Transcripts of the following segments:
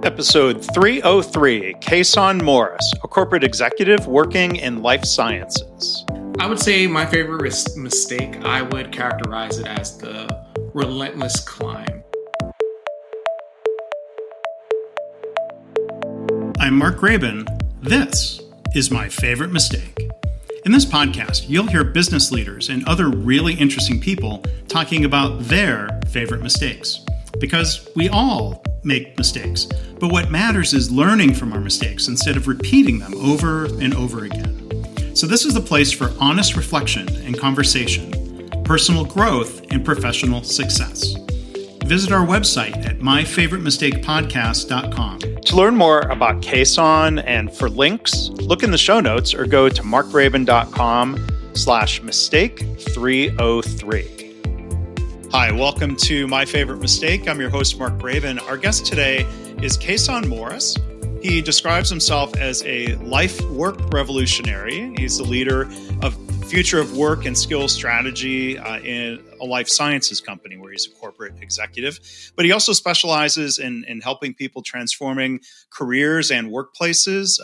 Episode 303, Kason Morris, a corporate executive working in life sciences. I would say my favorite mistake, I would characterize it as the relentless climb. I'm Mark Graben. This is My Favorite Mistake. In this podcast, you'll hear business leaders and other really interesting people talking about their favorite mistakes. Because we all make mistakes, but what matters is learning from our mistakes instead of repeating them over and over again. So this is the place for honest reflection and conversation, personal growth, and professional success. Visit our website at myfavoritemistakepodcast.com. To learn more about Kason and for links, look in the show notes or go to markgraben.com/mistake303. Hi, welcome to My Favorite Mistake. I'm your host, Mark Graben. Our guest today is Kason Morris. He describes himself as a life work revolutionary. He's the leader of future of work and skills strategy in a life sciences company where he's a corporate executive. But he also specializes in helping people transforming careers and workplaces,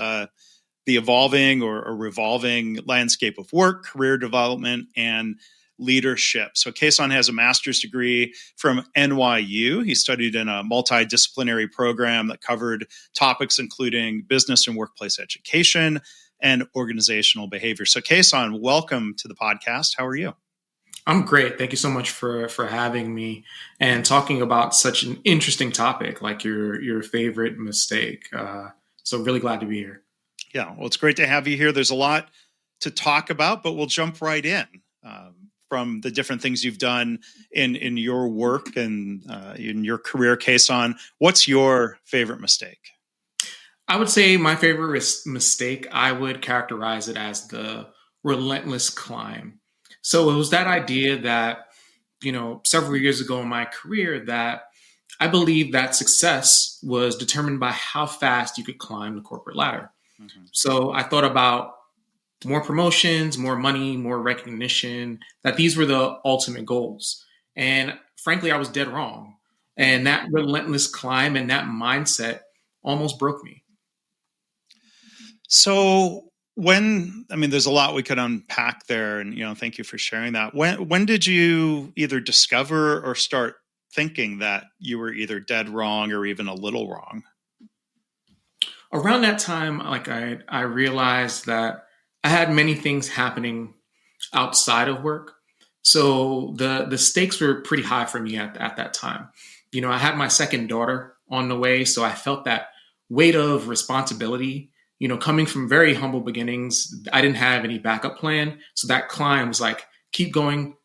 the evolving or revolving landscape of work, career development, and leadership. So Kason has a master's degree from NYU. He studied in a multidisciplinary program that covered topics including business and workplace education and organizational behavior. So Kason, welcome to the podcast. How are you? I'm great. Thank you so much for having me and talking about such an interesting topic like your favorite mistake. So really glad to be here. Yeah, well, it's great to have you here. There's a lot to talk about, but we'll jump right in. From the different things you've done in your work and in your career, Kason, what's your favorite mistake? I would say my favorite mistake, I would characterize it as the relentless climb. So it was that idea that, several years ago in my career that I believed that success was determined by how fast you could climb the corporate ladder. Mm-hmm. So I thought about more promotions, more money, more recognition, that these were the ultimate goals. And frankly, I was dead wrong. And that relentless climb and that mindset almost broke me. So there's a lot we could unpack there, and thank you for sharing that. When did you either discover or start thinking that you were either dead wrong or even a little wrong? Around that time, I realized that I had many things happening outside of work. So the stakes were pretty high for me at that time. I had my second daughter on the way, so I felt that weight of responsibility. Coming from very humble beginnings, I didn't have any backup plan. So that climb was like, keep going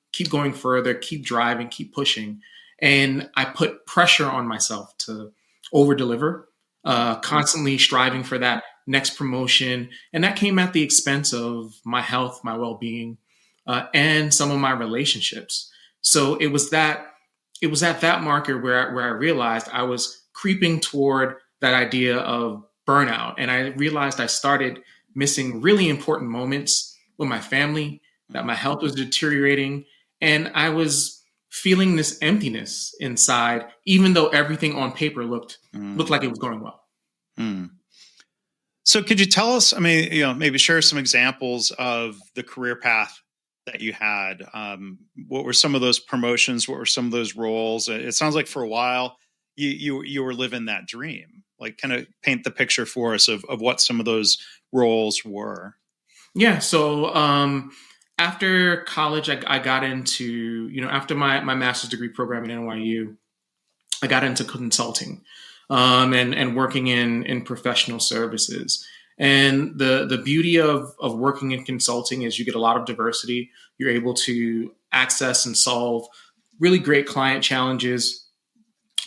further, keep driving, keep pushing. And I put pressure on myself to over deliver, constantly striving for that next promotion. And that came at the expense of my health, my well-being, and some of my relationships. So it was at that marker where I realized I was creeping toward that idea of burnout. And I realized I started missing really important moments with my family, that my health was deteriorating. And I was feeling this emptiness inside, even though everything on paper looked like it was going well. Mm. So could you tell us, maybe share some examples of the career path that you had? What were some of those promotions? What were some of those roles? It sounds like for a while you were living that dream. Like kind of paint the picture for us of what some of those roles were. Yeah. So after college, I got into, after my master's degree program at NYU, I got into consulting. And working in professional services. And the beauty of working in consulting is you get a lot of diversity. You're able to access and solve really great client challenges,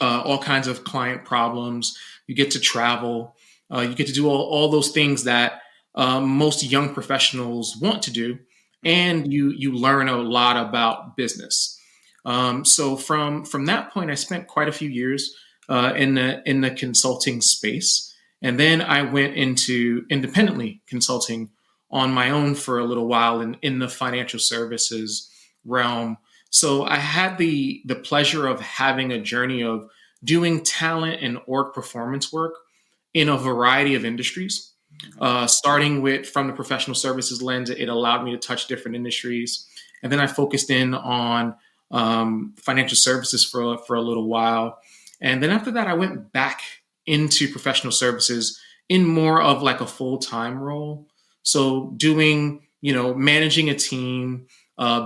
all kinds of client problems. You get to travel. You get to do all those things that most young professionals want to do. And you learn a lot about business. So from that point, I spent quite a few years in the consulting space. And then I went into independently consulting on my own for a little while in the financial services realm. So I had the pleasure of having a journey of doing talent and org performance work in a variety of industries. Starting with from the professional services lens, it allowed me to touch different industries. And then I focused in on financial services for a little while. And then after that, I went back into professional services in more of like a full-time role. So doing, managing a team,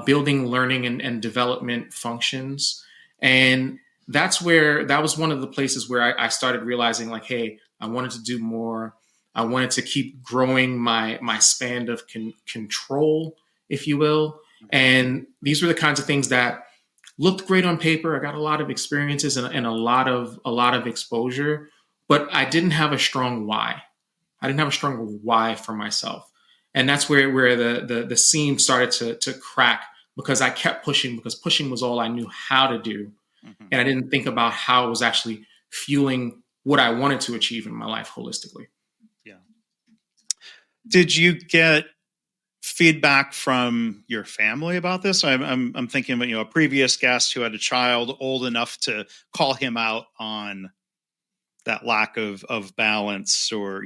building learning and development functions. And that was one of the places where I started realizing like, hey, I wanted to do more. I wanted to keep growing my span of control, if you will. And these were the kinds of things that looked great on paper. I got a lot of experiences and a lot of exposure, but I didn't have a strong why. I didn't have a strong why for myself. And that's where the seam started to crack, because I kept pushing, because pushing was all I knew how to do. Mm-hmm. And I didn't think about how it was actually fueling what I wanted to achieve in my life holistically. Yeah. Did you get feedback from your family about this? I'm thinking about, a previous guest who had a child old enough to call him out on that lack of balance, or,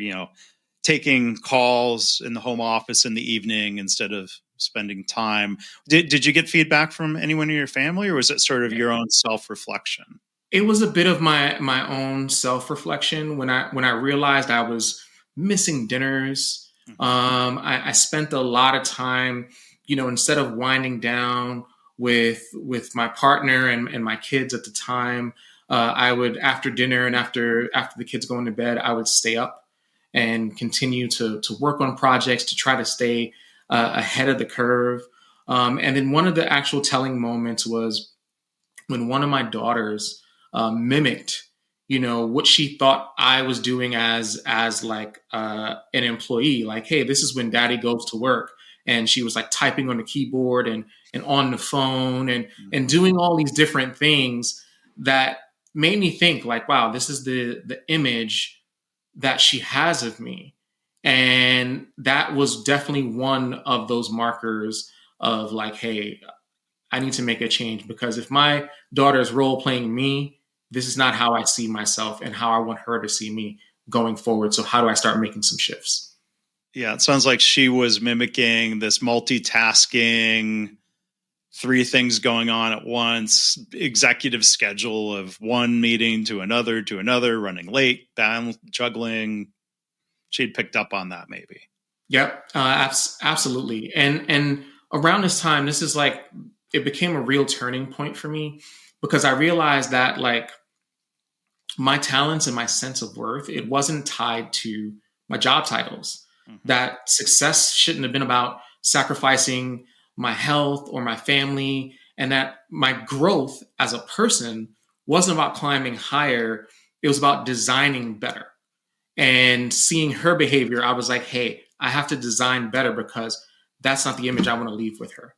taking calls in the home office in the evening instead of spending time. Did you get feedback from anyone in your family, or was it sort of your own self-reflection? It was a bit of my own self-reflection when I realized I was missing dinners. I spent a lot of time, instead of winding down with my partner and my kids at the time, I would, after dinner and after the kids going to bed, I would stay up and continue to work on projects to try to stay ahead of the curve. And then one of the actual telling moments was when one of my daughters mimicked, what she thought I was doing as like an employee. Like, hey, this is when daddy goes to work. And she was like typing on the keyboard and on the phone and doing all these different things that made me think like, wow, this is the image that she has of me. And that was definitely one of those markers of like, hey, I need to make a change, because if my daughter is role playing me, this is not how I see myself and how I want her to see me going forward. So how do I start making some shifts? Yeah, it sounds like she was mimicking this multitasking, 3 things going on at once, executive schedule of one meeting to another, running late, juggling. She'd picked up on that maybe. Yep, absolutely. And around this time, this is like, it became a real turning point for me, because I realized that like my talents and my sense of worth, it wasn't tied to my job titles. Mm-hmm. That success shouldn't have been about sacrificing my health or my family, and that my growth as a person wasn't about climbing higher. It was about designing better. And seeing her behavior, I was like, hey, I have to design better, because that's not the image I want to leave with her.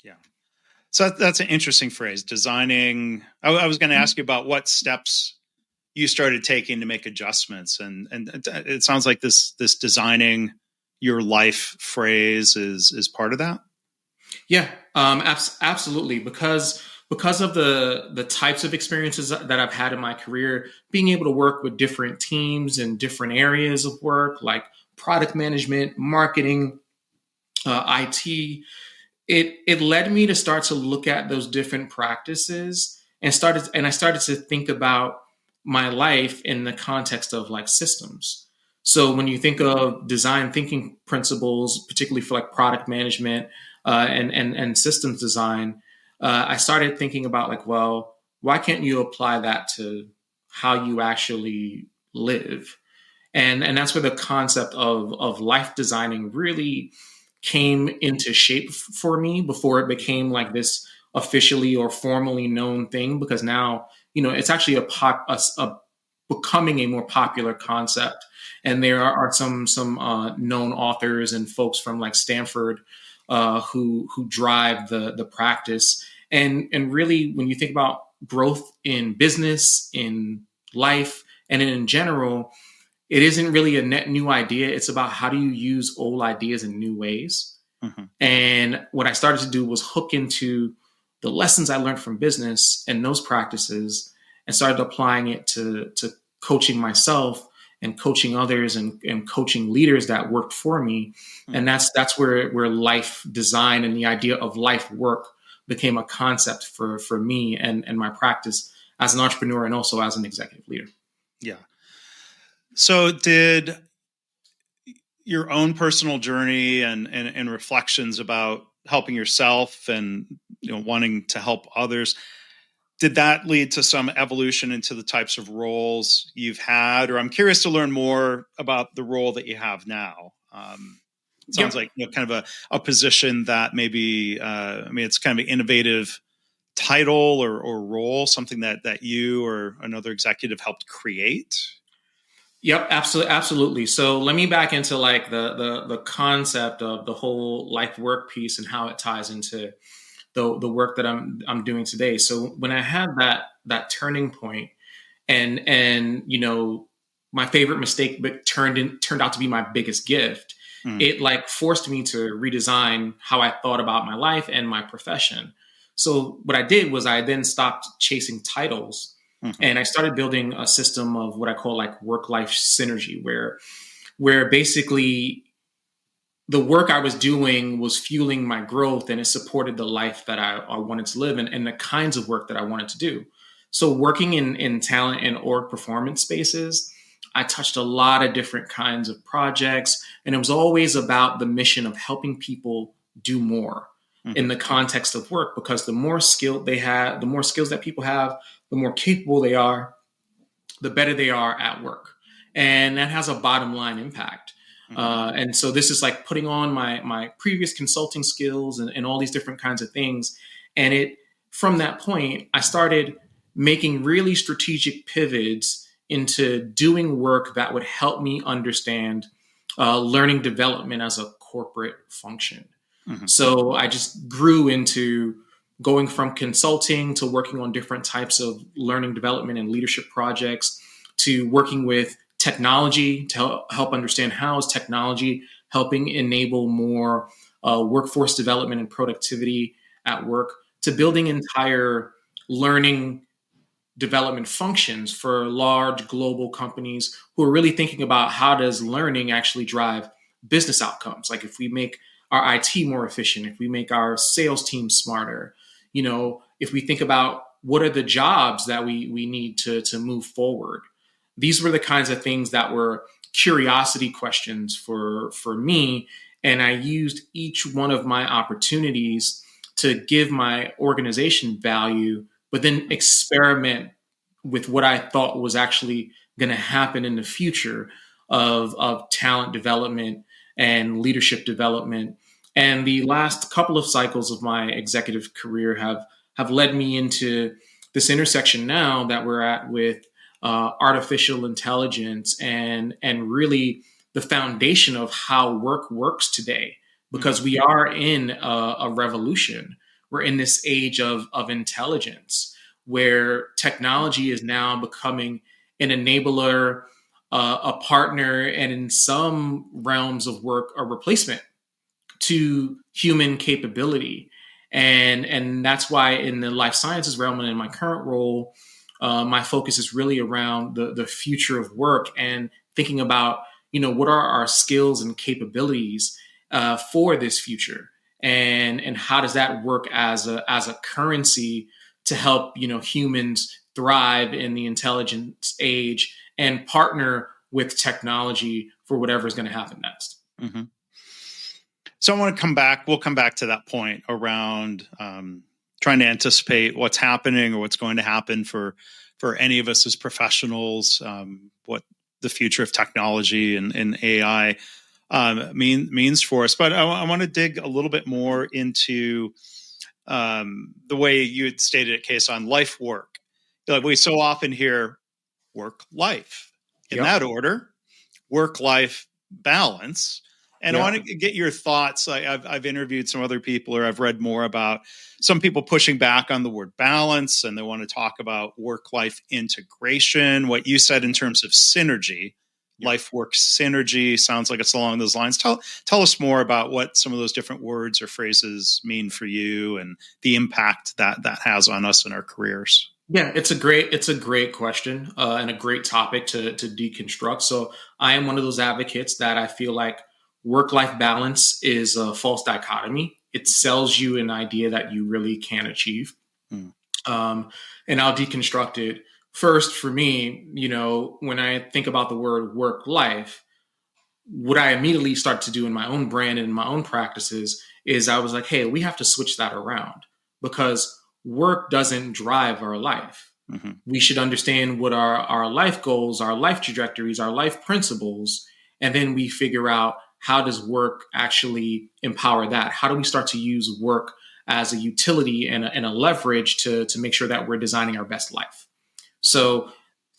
Yeah. So that's an interesting phrase, designing. I was going to ask you about what steps you started taking to make adjustments. And it sounds like this designing your life phrase is part of that. Yeah, absolutely. Because of the types of experiences that I've had in my career, being able to work with different teams and different areas of work, like product management, marketing, IT, it led me to start to look at those different practices and I started to think about my life in the context of like systems. So when you think of design thinking principles, particularly for like product management and systems design, I started thinking about like, well, why can't you apply that to how you actually live? And that's where the concept of life designing really came into shape for me before it became like this officially or formally known thing, because now, it's actually becoming a more popular concept. And there are some known authors and folks from like Stanford who drive the practice. And really, when you think about growth in business, in life, and in general, it isn't really a net new idea. It's about how do you use old ideas in new ways. Mm-hmm. And what I started to do was hook into the lessons I learned from business and those practices and started applying it to coaching myself and coaching others and coaching leaders that worked for me. And that's where life design and the idea of life work became a concept for me and my practice as an entrepreneur and also as an executive leader. Yeah. So did your own personal journey and reflections about helping yourself and wanting to help others, did that lead to some evolution into the types of roles you've had? Or I'm curious to learn more about the role that you have now. It sounds like kind of a position that maybe, it's kind of an innovative title or role, something that you or another executive helped create. Yep, absolutely. So let me back into like the concept of the whole life work piece and how it ties into the work that I'm doing today. So when I had that turning point, and my favorite mistake, but turned out to be my biggest gift. It like forced me to redesign how I thought about my life and my profession. So what I did was I then stopped chasing titles. And I started building a system of what I call like work-life synergy, where basically the work I was doing was fueling my growth and it supported the life that I wanted to live and the kinds of work that I wanted to do. So working in talent and org performance spaces, I touched a lot of different kinds of projects, and it was always about the mission of helping people do more in the context of work, because the more skill they have, the more skills that people have, the more capable they are, the better they are at work. And that has a bottom line impact. And so this is like putting on my previous consulting skills and all these different kinds of things. And from that point, I started making really strategic pivots into doing work that would help me understand learning development as a corporate function. So I just grew into going from consulting to working on different types of learning development and leadership projects, to working with technology to help understand how is technology helping enable more workforce development and productivity at work, to building entire learning development functions for large global companies who are really thinking about how does learning actually drive business outcomes. Like if we make our IT more efficient, if we make our sales team smarter, if we think about what are the jobs that we need to move forward. These were the kinds of things that were curiosity questions for me. And I used each one of my opportunities to give my organization value, but then experiment with what I thought was actually going to happen in the future of talent development and leadership development. And the last couple of cycles of my executive career have led me into this intersection now that we're at with artificial intelligence and really the foundation of how work works today, because we are in a revolution. We're in this age of intelligence where technology is now becoming an enabler, a partner, and in some realms of work, a replacement to human capability. And that's why in the life sciences realm and in my current role, my focus is really around the future of work and thinking about, what are our skills and capabilities for this future, and how does that work as a currency to help humans thrive in the intelligence age and partner with technology for whatever is going to happen next. Mm-hmm. So I want to come back. We'll come back to that point around trying to anticipate what's happening or what's going to happen for any of us as professionals, what the future of technology and AI means for us. But I want to dig a little bit more into the way you had stated it, Kason, life work. Like we so often hear work life in that order, work life balance. And I want to get your thoughts. I've interviewed some other people, or I've read more about some people pushing back on the word balance, and they want to talk about work-life integration. What you said in terms of synergy, life-work synergy, sounds like it's along those lines. Tell us more about what some of those different words or phrases mean for you and the impact that has on us in our careers. Yeah, it's a great question and a great topic to deconstruct. So I am one of those advocates that I feel like work-life balance is a false dichotomy. It sells you an idea that you really can't achieve. Mm. Um, and I'll deconstruct it. First, for me, when I think about the word work life, what I immediately start to do in my own brand and in my own practices is I was like, hey, we have to switch that around because work doesn't drive our life. Mm-hmm. We should understand what our life goals, our life trajectories, our life principles, and then we figure out how does work actually empower that? How do we start to use work as a utility and a leverage to make sure that we're designing our best life? So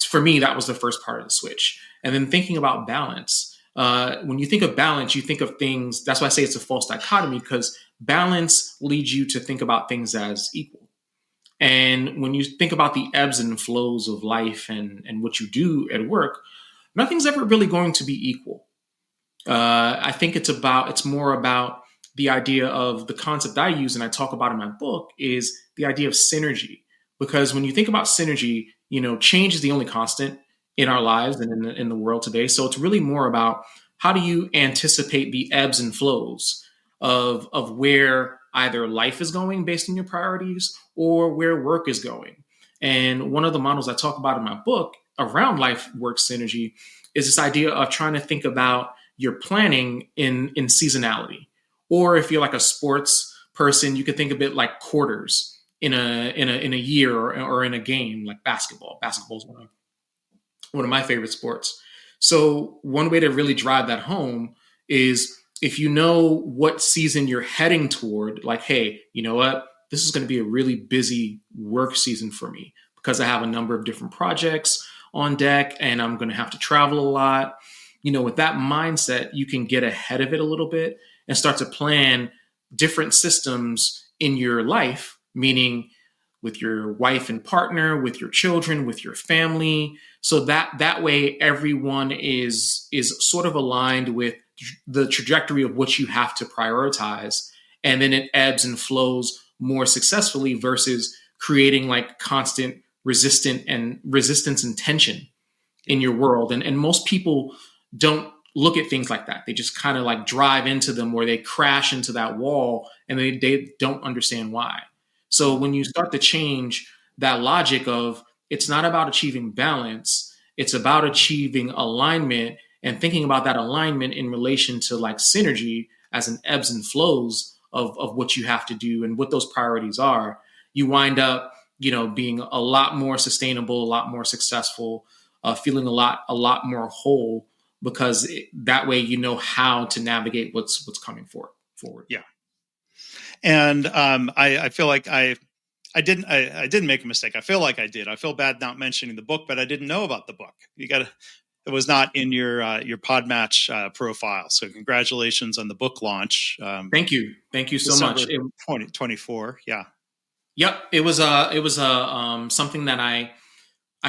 for me, that was the first part of the switch. And then thinking about balance. When you think of balance, you think of things. That's why I say it's a false dichotomy because balance leads you to think about things as equal. And when you think about the ebbs and flows of life and what you do at work, nothing's ever really going to be equal. I think it's more about the idea of the concept I use and I talk about in my book is the idea of synergy. Because when you think about synergy, change is the only constant in our lives and in the world today. So it's really more about how do you anticipate the ebbs and flows of where either life is going based on your priorities or where work is going. And one of the models I talk about in my book around life work synergy is this idea of trying to think about your planning in seasonality. Or if you're like a sports person, you could think of it like quarters in a year or in a game like basketball. Basketball is one of my favorite sports. So one way to really drive that home is if you know what season you're heading toward, like, hey, you know what? This is going to be a really busy work season for me because I have a number of different projects on deck and I'm going to have to travel a lot. With that mindset, you can get ahead of it a little bit and start to plan different systems in your life, meaning with your wife and partner, with your children, with your family, so that way everyone is sort of aligned with the trajectory of what you have to prioritize, and then it ebbs and flows more successfully versus creating like constant resistance and tension in your world. And most people don't look at things like that. They just kind of like drive into them or they crash into that wall and they don't understand why. So when you start to change that logic of it's not about achieving balance, it's about achieving alignment and thinking about that alignment in relation to like synergy as an ebbs and flows of what you have to do and what those priorities are, you wind up, being a lot more sustainable, a lot more successful, feeling a lot more whole because that way you know how to navigate what's coming forward. Yeah. And I feel like I didn't make a mistake. I feel like I did. I feel bad not mentioning the book, but I didn't know about the book. It was not in your Podmatch profile. So congratulations on the book launch. Thank you so much. 2024. Yeah. Yep. It was something that I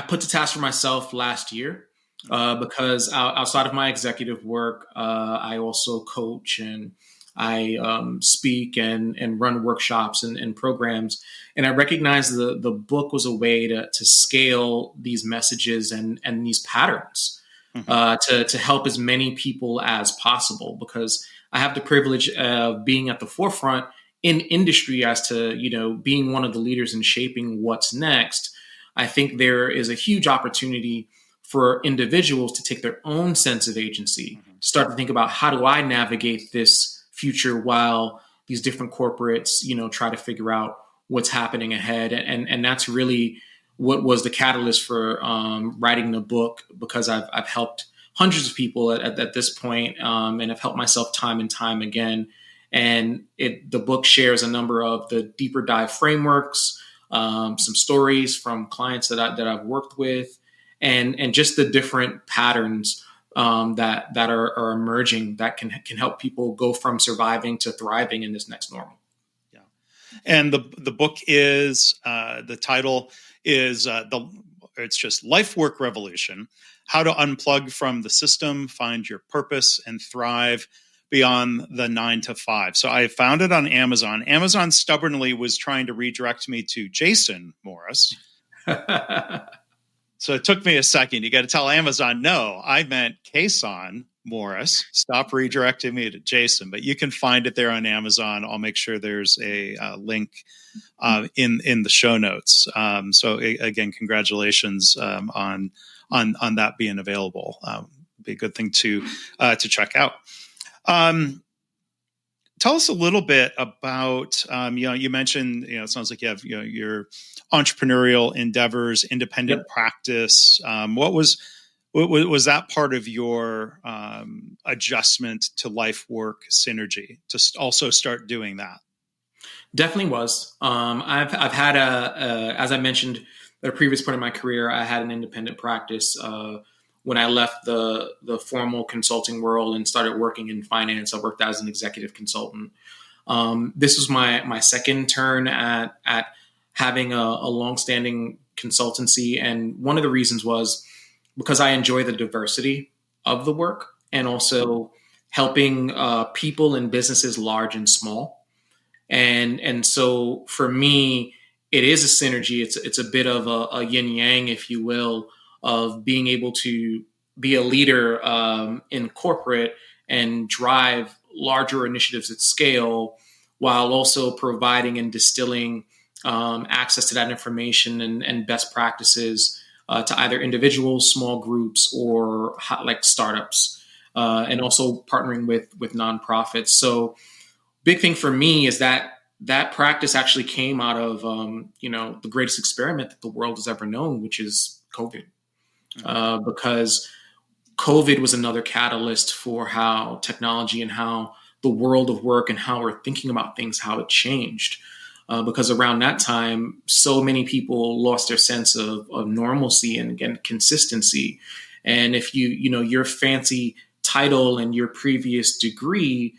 put to task for myself last year because outside of my executive work, I also coach and I speak and run workshops and programs. And I recognized the book was a way to scale these messages and these patterns to help as many people as possible, because I have the privilege of being at the forefront in industry as to, being one of the leaders in shaping what's next. I think there is a huge opportunity for individuals to take their own sense of agency, to start to think about how do I navigate this future while these different corporates, try to figure out what's happening ahead. And that's really what was the catalyst for writing the book, because I've helped hundreds of people at this point, and I've helped myself time and time again. And the book shares a number of the deeper dive frameworks, some stories from clients that I've worked with, and just the different patterns that are emerging that can help people go from surviving to thriving in this next normal. Yeah, and the book is the title is it's just Life Work Revolution: How to Unplug from the System, Find Your Purpose, and Thrive Beyond the 9 to 5. So I found it on Amazon. Amazon stubbornly was trying to redirect me to Jason Morris. So it took me a second. You got to tell Amazon, no, I meant Kason Morris. Stop redirecting me to Jason, but you can find it there on Amazon. I'll make sure there's a link in the show notes. Again, congratulations on that being available. Be a good thing to check out. Tell us a little bit about, you mentioned, it sounds like you have, your entrepreneurial endeavors, independent practice. What was that part of your adjustment to life work synergy to also start doing that? Definitely was. I've had as I mentioned at a previous point in my career, I had an independent practice. When I left the formal consulting world and started working in finance, I worked as an executive consultant. This was my second turn at having a longstanding consultancy. And one of the reasons was because I enjoy the diversity of the work and also helping people and businesses large and small. And so for me, it is a synergy. It's a bit of a yin yang, if you will, of being able to be a leader in corporate and drive larger initiatives at scale, while also providing and distilling access to that information and best practices to either individuals, small groups, or like startups, and also partnering with nonprofits. So big thing for me is that practice actually came out of the greatest experiment that the world has ever known, which is COVID. Because COVID was another catalyst for how technology and how the world of work and how we're thinking about things, how it changed. Because around that time, so many people lost their sense of normalcy and consistency. And if your fancy title and your previous degree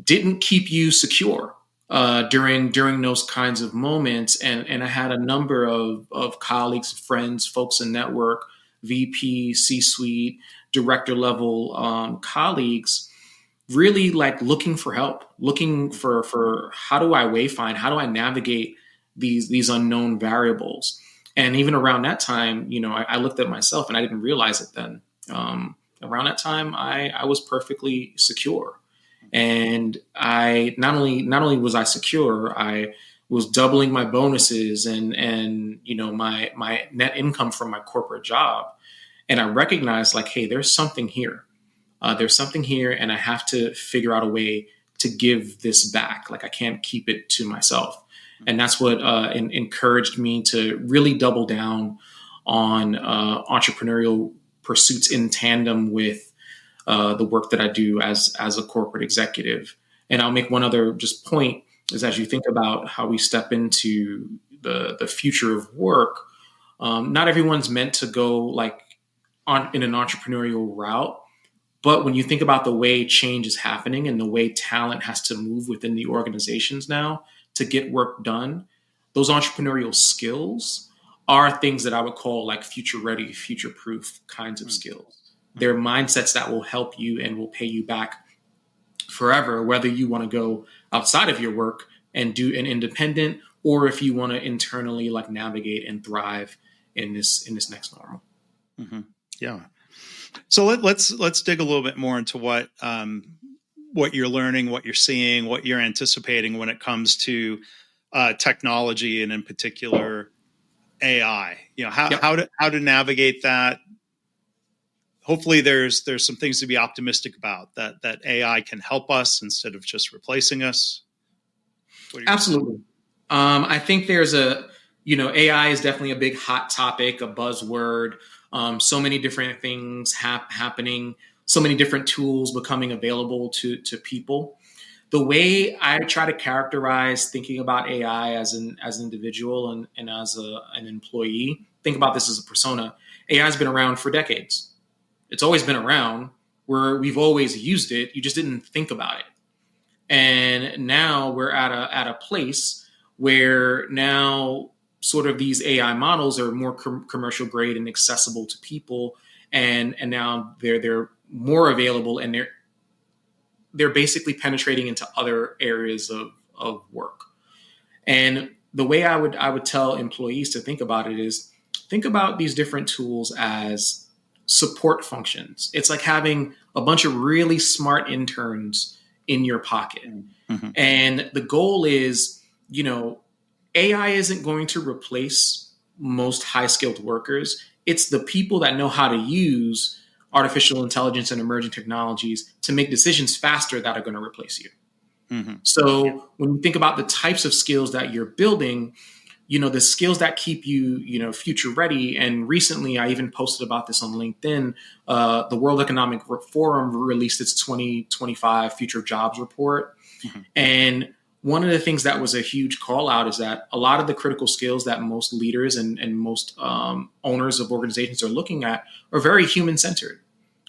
didn't keep you secure during those kinds of moments. And I had a number of colleagues, friends, folks in network, VP, C-suite, director level colleagues, really like looking for help, looking for how do I wayfind, how do I navigate these unknown variables. And even around that time, I looked at myself and I didn't realize it then. Around that time, I was perfectly secure. And I not only was I secure, I was doubling my bonuses and my net income from my corporate job. And I recognized like, hey, there's something here. There's something here, and I have to figure out a way to give this back. Like I can't keep it to myself. And that's what encouraged me to really double down on entrepreneurial pursuits in tandem with the work that I do as a corporate executive. And I'll make one other just point is as you think about how we step into the future of work, not everyone's meant to go like in an entrepreneurial route. But when you think about the way change is happening and the way talent has to move within the organizations now to get work done, those entrepreneurial skills are things that I would call like future ready, future proof kinds of skills. They're mindsets that will help you and will pay you back forever, whether you want to go outside of your work and do an independent, or if you want to internally like navigate and thrive in this next normal. Mm-hmm. Yeah. So let's dig a little bit more into what you're learning, what you're seeing, what you're anticipating when it comes to technology, and in particular AI. How to navigate that. Hopefully, there's some things to be optimistic about that AI can help us instead of just replacing us. Absolutely. I think there's AI is definitely a big hot topic, a buzzword. So many different things happening, so many different tools becoming available to people. The way I try to characterize thinking about AI as an individual and as an employee, think about this as a persona. AI has been around for decades. It's always been around. We've always used it. You just didn't think about it. And now we're at a place where now sort of these AI models are more commercial grade and accessible to people, and now they're more available, and they're basically penetrating into other areas of work. And the way I would tell employees to think about it is think about these different tools as support functions. It's like having a bunch of really smart interns in your pocket. Mm-hmm. And the goal is, AI isn't going to replace most high skilled workers. It's the people that know how to use artificial intelligence and emerging technologies to make decisions faster that are going to replace you. Mm-hmm. So when you think about the types of skills that you're building, the skills that keep you, future ready. And recently I even posted about this on LinkedIn. The World Economic Forum released its 2025 Future Jobs Report. Mm-hmm. And one of the things that was a huge call out is that a lot of the critical skills that most leaders and most owners of organizations are looking at are very human centered.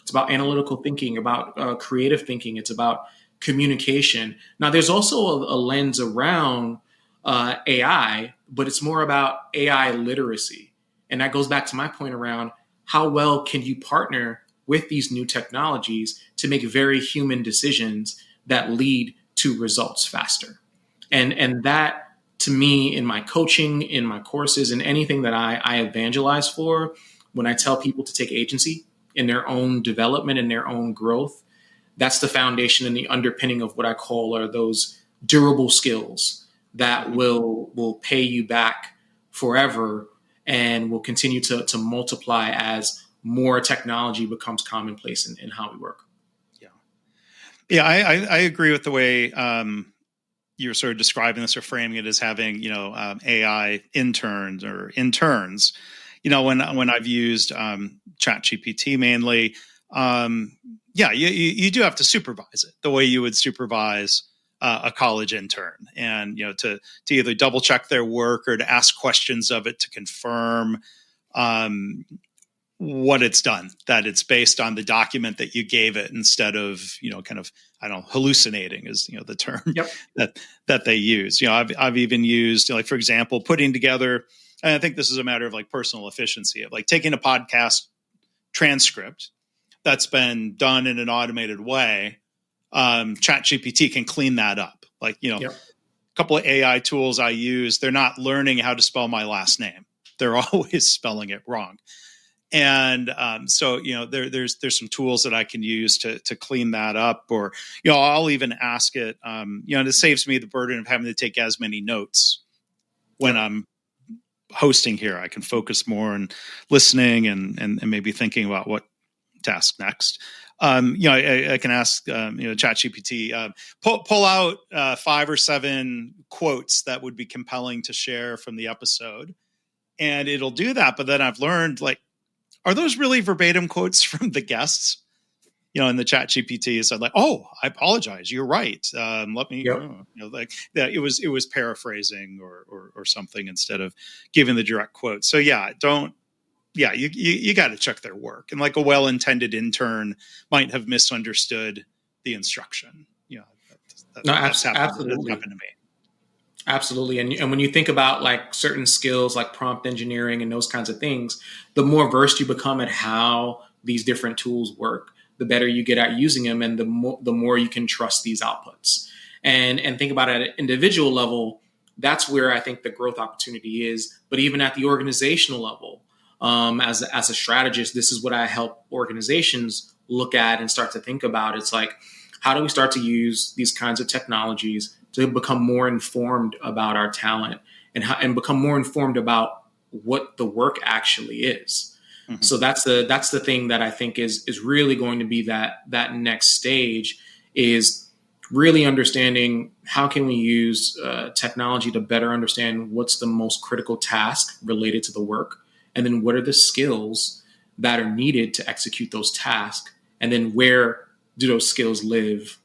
It's about analytical thinking, about creative thinking. It's about communication. Now, there's also a lens around AI, but it's more about AI literacy. And that goes back to my point around how well can you partner with these new technologies to make very human decisions that lead to results faster. And that, to me, in my coaching, in my courses, in anything that I evangelize for, when I tell people to take agency in their own development and their own growth, that's the foundation and the underpinning of what I call are those durable skills that will pay you back forever and will continue to multiply as more technology becomes commonplace in how we work. Yeah, I agree with the way you're sort of describing this or framing it as having, AI interns. When I've used ChatGPT mainly, you do have to supervise it the way you would supervise a college intern, and to either double check their work or to ask questions of it to confirm what it's done, that it's based on the document that you gave it instead of, hallucinating is, the term that they use. I've even used, for example, putting together, and I think this is a matter of like personal efficiency of like taking a podcast transcript that's been done in an automated way. ChatGPT can clean that up. A couple of AI tools I use, they're not learning how to spell my last name. They're always spelling it wrong. And so there's some tools that I can use to clean that up, or I'll even ask it. And it saves me the burden of having to take as many notes when I'm hosting here. I can focus more on listening and maybe thinking about what to ask next. I can ask ChatGPT pull out 5 or 7 quotes that would be compelling to share from the episode, and it'll do that. But then I've learned, are those really verbatim quotes from the guests? In the ChatGPT, it said "Oh, I apologize. You're right. Let me." It was paraphrasing or something instead of giving the direct quote. So you got to check their work. And a well-intended intern might have misunderstood the instruction. That's absolutely happened to me. Absolutely. And when you think about certain skills like prompt engineering and those kinds of things, the more versed you become at how these different tools work, the better you get at using them, and the more you can trust these outputs. And think about it at an individual level, that's where I think the growth opportunity is. But even at the organizational level, as a strategist, this is what I help organizations look at and start to think about. It's how do we start to use these kinds of technologies to become more informed about our talent and become more informed about what the work actually is. Mm-hmm. So that's the thing that I think is really going to be that next stage, is really understanding how can we use technology to better understand what's the most critical task related to the work, and then what are the skills that are needed to execute those tasks, and then where do those skills live,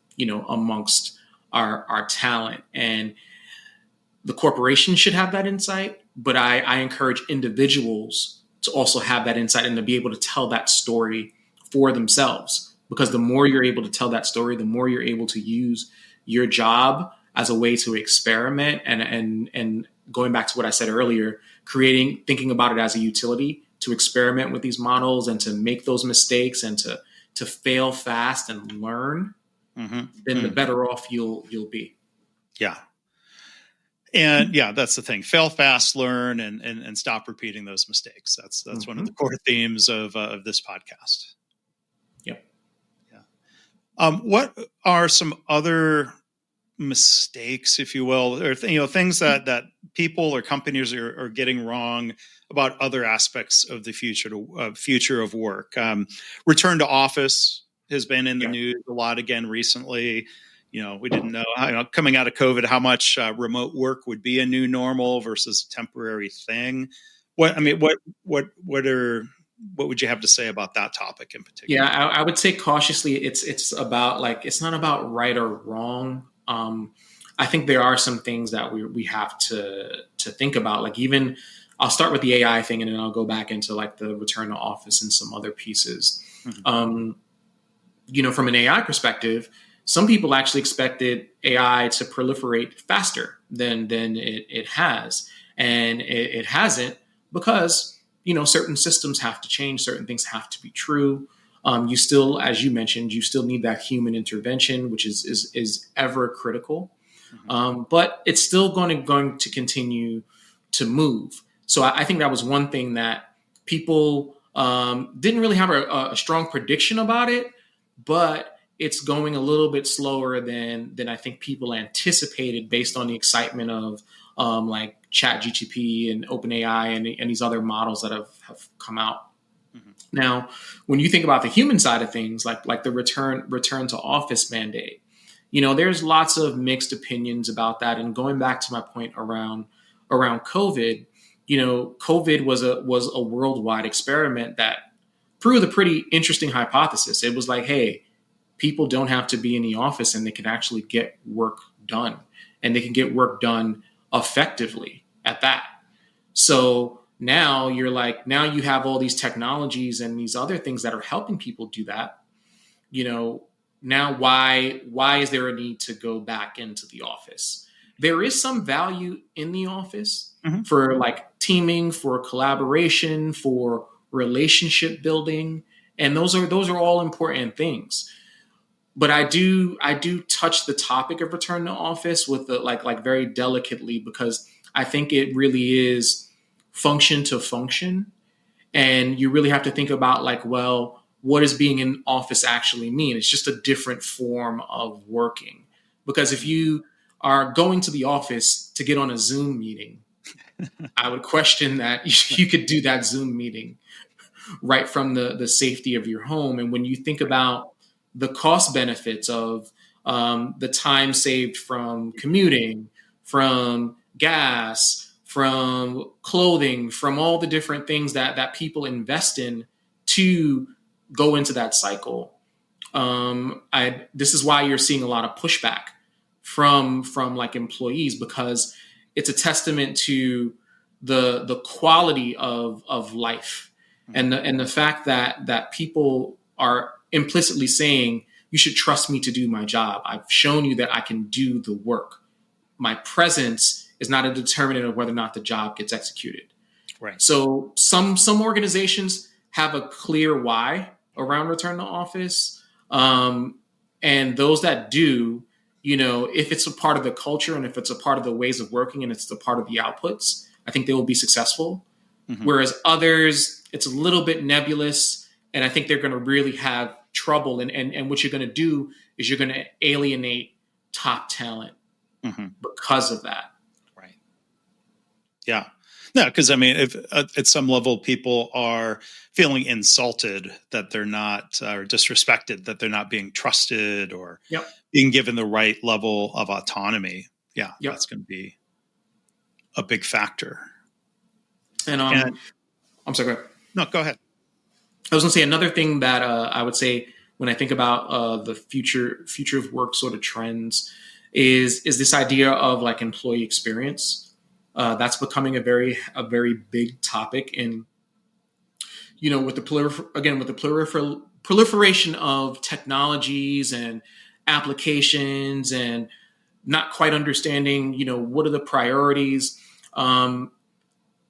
amongst our talent. And the corporation should have that insight, but I encourage individuals to also have that insight and to be able to tell that story for themselves. Because the more you're able to tell that story, the more you're able to use your job as a way to experiment and going back to what I said earlier, thinking about it as a utility to experiment with these models and to make those mistakes and to fail fast and learn, then the better off you'll be. Yeah. And yeah, that's the thing. Fail fast, learn, and stop repeating those mistakes. That's one of the core themes of this podcast. Yep. Yeah. What are some other mistakes, if you will, or things that people or companies are getting wrong about other aspects of the future of work? Return to office has been in the news a lot again recently. We didn't know, coming out of COVID, how much remote work would be a new normal versus a temporary thing. What would you have to say about that topic in particular? Yeah, I would say cautiously, it's about it's not about right or wrong. I think there are some things that we have to think about. Like, even I'll start with the AI thing, and then I'll go back into like the return to office and some other pieces. From an AI perspective, some people actually expected AI to proliferate faster than it has, and it hasn't, because certain systems have to change, certain things have to be true. You still, as you mentioned, you still need that human intervention, which is ever critical. But it's still going to continue to move. So I think that was one thing that people didn't really have a strong prediction about it, but it's going a little bit slower than I think people anticipated, based on the excitement of like ChatGPT and OpenAI and these other models that have come out. Now, when you think about the human side of things, like the return to office mandate, there's lots of mixed opinions about that. And going back to my point around COVID, COVID was a worldwide experiment that proved a pretty interesting hypothesis. It was like, hey, people don't have to be in the office, and they can actually get work done, and they can get work done effectively at that. So now you have all these technologies and these other things that are helping people do that. Now why is there a need to go back into the office? There is some value in the office for like teaming, for collaboration, for relationship building, and those are all important things. But I do touch the topic of return to office with the like very delicately, because I think it really is function to function, and you really have to think about like, well, what does being in office actually mean? It's just a different form of working. Because if you are going to the office to get on a Zoom meeting, I would question that you could do that Zoom meeting right from the safety of your home. And when you think about the cost benefits of the time saved from commuting, from gas, from clothing, from all the different things that people invest in to go into that cycle, this is why you're seeing a lot of pushback from like employees, because it's a testament to the quality of life, and the fact that people are implicitly saying, you should trust me to do my job. I've shown you that I can do the work. My presence is not a determinant of whether or not the job gets executed. Right. So some organizations have a clear why around return to office. And those that do, if it's a part of the culture, and if it's a part of the ways of working, and it's a part of the outputs, I think they will be successful. Whereas others, it's a little bit nebulous, and I think they're going to really have trouble. And what you're going to do is you're going to alienate top talent because of that. Right. Yeah. No, because I mean, if at some level people are feeling insulted that they're not, or disrespected that they're not being trusted, or being given the right level of autonomy, that's going to be a big factor. And I'm sorry. Go ahead. No, go ahead. I was going to say another thing that I would say when I think about the future of work sort of trends is this idea of like employee experience. That's becoming a very big topic, and with the proliferation of technologies and applications, and not quite understanding what are the priorities.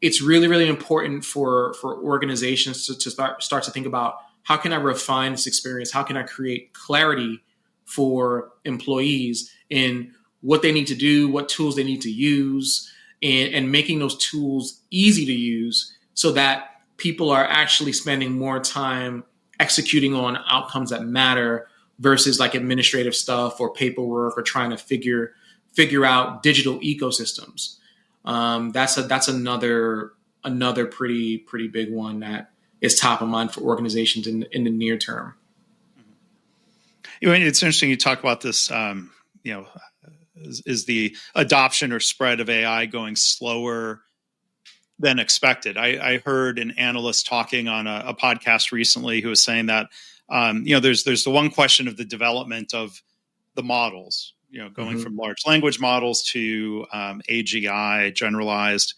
It's really, really important for organizations to start to think about, how can I refine this experience? How can I create clarity for employees in what they need to do, what tools they need to use, and making those tools easy to use so that people are actually spending more time executing on outcomes that matter versus like administrative stuff or paperwork or trying to figure out digital ecosystems. That's another pretty big one that is top of mind for organizations in the near term. It's interesting you talk about this. Is the adoption or spread of AI going slower than expected? I heard an analyst talking on a podcast recently who was saying that there's the one question of the development of the models, going from large language models to AGI, generalized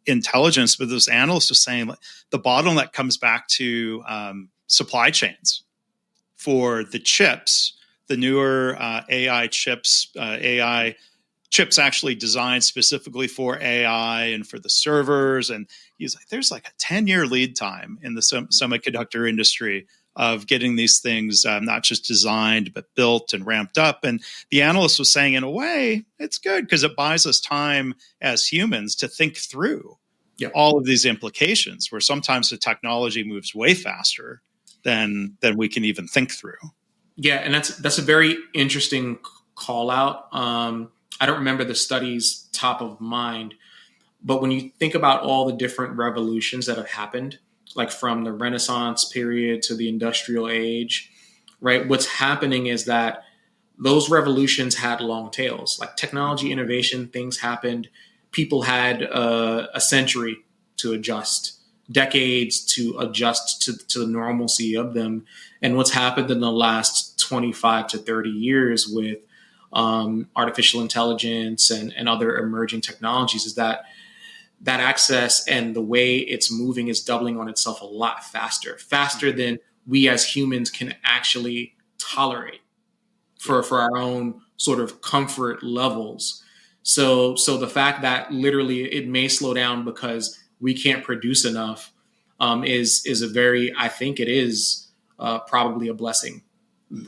intelligence. But those analysts are saying the bottleneck comes back to supply chains for the chips, the newer AI chips actually designed specifically for AI and for the servers. And he's like, there's like a 10-year lead time in the semiconductor industry of getting these things not just designed, but built and ramped up. And the analyst was saying, in a way, it's good because it buys us time as humans to think through all of these implications, where sometimes the technology moves way faster than we can even think through. Yeah, and that's a very interesting call out. I don't remember the studies top of mind, but when you think about all the different revolutions that have happened, like from the Renaissance period to the industrial age, right? What's happening is that those revolutions had long tails, like technology innovation, things happened. People had a century to adjust, decades to adjust to the normalcy of them. And what's happened in the last 25 to 30 years with artificial intelligence and other emerging technologies is that access and the way it's moving is doubling on itself a lot faster than we as humans can actually tolerate for our own sort of comfort levels. So the fact that literally it may slow down because we can't produce enough is a very, I think it is probably a blessing.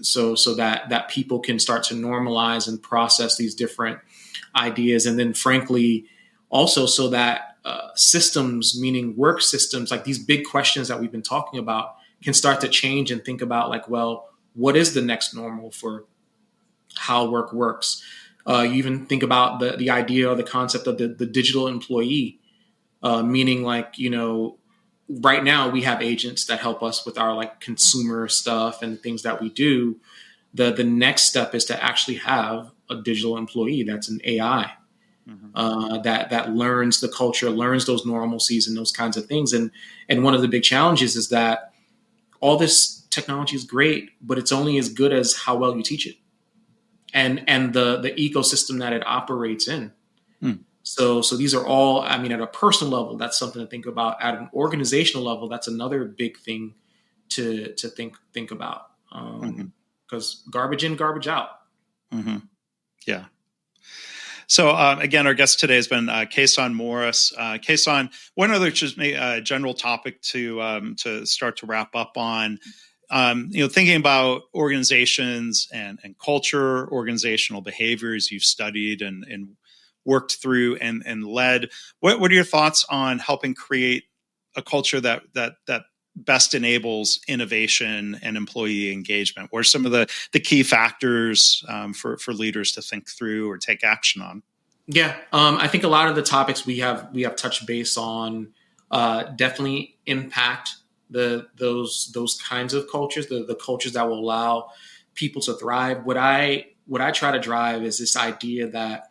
So that people can start to normalize and process these different ideas. And then frankly, also so that systems, meaning work systems, like these big questions that we've been talking about, can start to change and think about like, well, what is the next normal for how work works? You even think about the idea or the concept of the digital employee, meaning like, right now we have agents that help us with our like consumer stuff and things that we do. The next step is to actually have a digital employee that's an AI that learns the culture, learns those normalcies and those kinds of things. And one of the big challenges is that all this technology is great, but it's only as good as how well you teach it and the ecosystem that it operates in. So these are all, I mean, at a personal level, that's something to think about. At an organizational level, that's another big thing to think about. Because garbage in, garbage out. Yeah. So again, our guest today has been Kason Morris. Kason, one other just general topic to start to wrap up on. Thinking about organizations and culture, organizational behaviors you've studied and worked through and led. What are your thoughts on helping create a culture that best enables innovation and employee engagement? What are some of the key factors for leaders to think through or take action on? Yeah, I think a lot of the topics we have touched base on definitely impact those kinds of cultures, the cultures that will allow people to thrive. What I try to drive is this idea that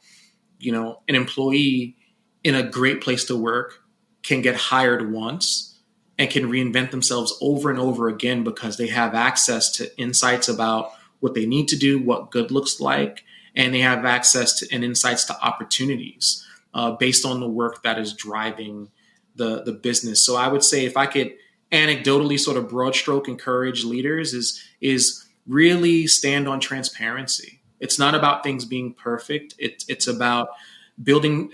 an employee in a great place to work can get hired once and can reinvent themselves over and over again because they have access to insights about what they need to do, what good looks like, and they have access to and insights to opportunities based on the work that is driving the business. So I would say if I could anecdotally sort of broad stroke encourage leaders is really stand on transparency. It's not about things being perfect. It's about building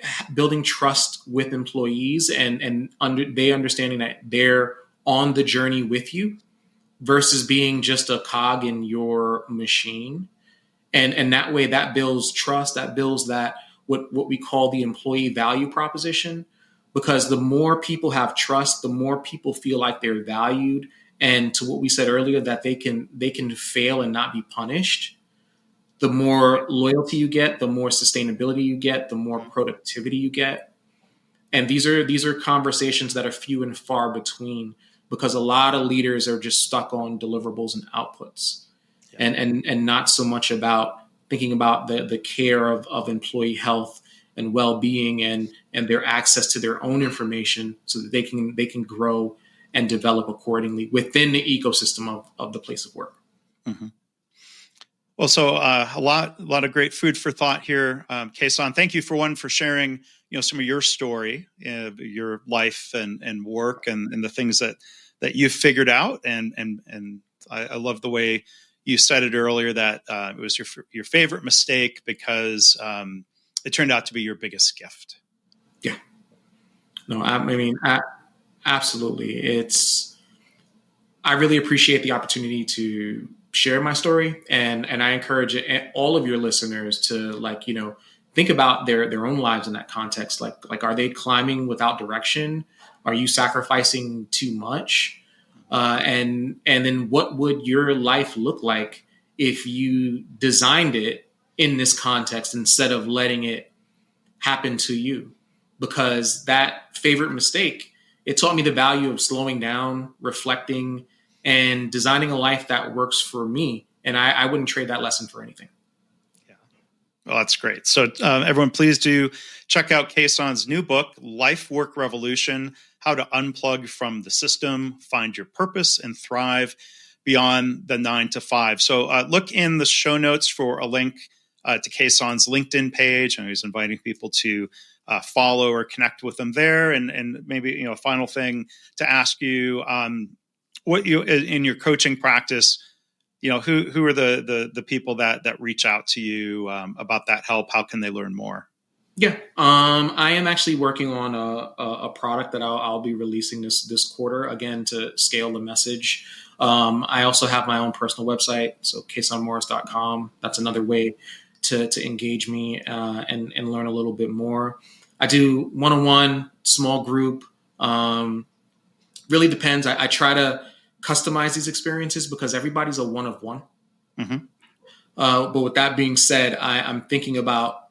trust with employees and they understanding that they're on the journey with you versus being just a cog in your machine. And that way that builds trust, that builds that what we call the employee value proposition, because the more people have trust, the more people feel like they're valued. And to what we said earlier, that they can fail and not be punished. The more loyalty you get, the more sustainability you get, the more productivity you get. And these are conversations that are few and far between, because a lot of leaders are just stuck on deliverables and outputs, and not so much about thinking about the care of employee health and well-being and their access to their own information so that they can grow and develop accordingly within the ecosystem of the place of work. Mm-hmm. Well, so a lot of great food for thought here, Kason. Thank you for sharing, some of your story, your life and work, and the things that you've figured out. And I love the way you said it earlier, that it was your favorite mistake because it turned out to be your biggest gift. Yeah. No, I mean, absolutely. I really appreciate the opportunity to share my story, and I encourage all of your listeners to think about their own lives in that context. Like, are they climbing without direction? Are you sacrificing too much? And then what would your life look like if you designed it in this context instead of letting it happen to you? Because that favorite mistake, it taught me the value of slowing down, reflecting, and designing a life that works for me. And I wouldn't trade that lesson for anything. Yeah. Well, that's great. So everyone, please do check out Kason's new book, Life Work Revolution: How to Unplug from the System, Find Your Purpose, and Thrive Beyond the 9 to 5. So look in the show notes for a link to Kason's LinkedIn page. And he's inviting people to follow or connect with them there. And maybe, a final thing to ask you, what you, in your coaching practice, who are the people that reach out to you about that help? How can they learn more? Yeah, I am actually working on a product that I'll be releasing this quarter, again, to scale the message. I also have my own personal website, so kasonmorris.com. That's another way to engage me and learn a little bit more. I do one-on-one, small group. Really depends. I try to customize these experiences because everybody's a one of one. Mm-hmm. But with that being said, I'm thinking about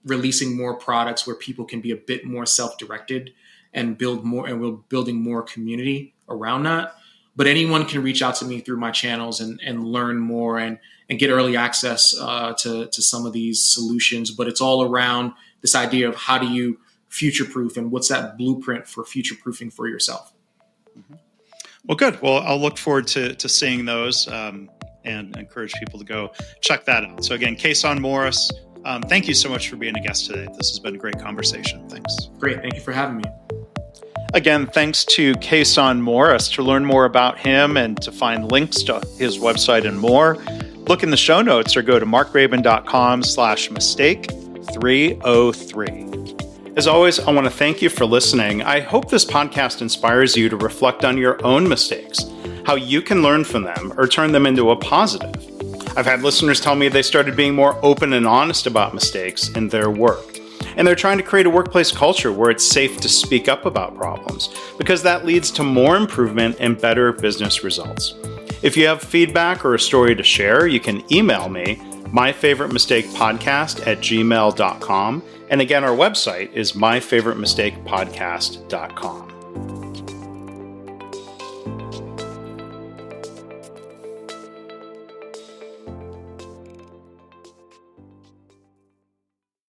releasing more products where people can be a bit more self-directed and build more, and we're building more community around that. But anyone can reach out to me through my channels and learn more and get early access to some of these solutions. But it's all around this idea of how do you future-proof, and what's that blueprint for future-proofing for yourself. Mm-hmm. Well, good. Well, I'll look forward to seeing those and encourage people to go check that out. So again, Kason Morris, thank you so much for being a guest today. This has been a great conversation. Thanks. Great. Thank you for having me. Again, thanks to Kason Morris. To learn more about him and to find links to his website and more, look in the show notes or go to markraven.com/mistake303. As always, I want to thank you for listening. I hope this podcast inspires you to reflect on your own mistakes, how you can learn from them or turn them into a positive. I've had listeners tell me they started being more open and honest about mistakes in their work. And they're trying to create a workplace culture where it's safe to speak up about problems, because that leads to more improvement and better business results. If you have feedback or a story to share, you can email me, myfavoritemistakepodcast@gmail.com. And again, our website is myfavoritemistakepodcast.com.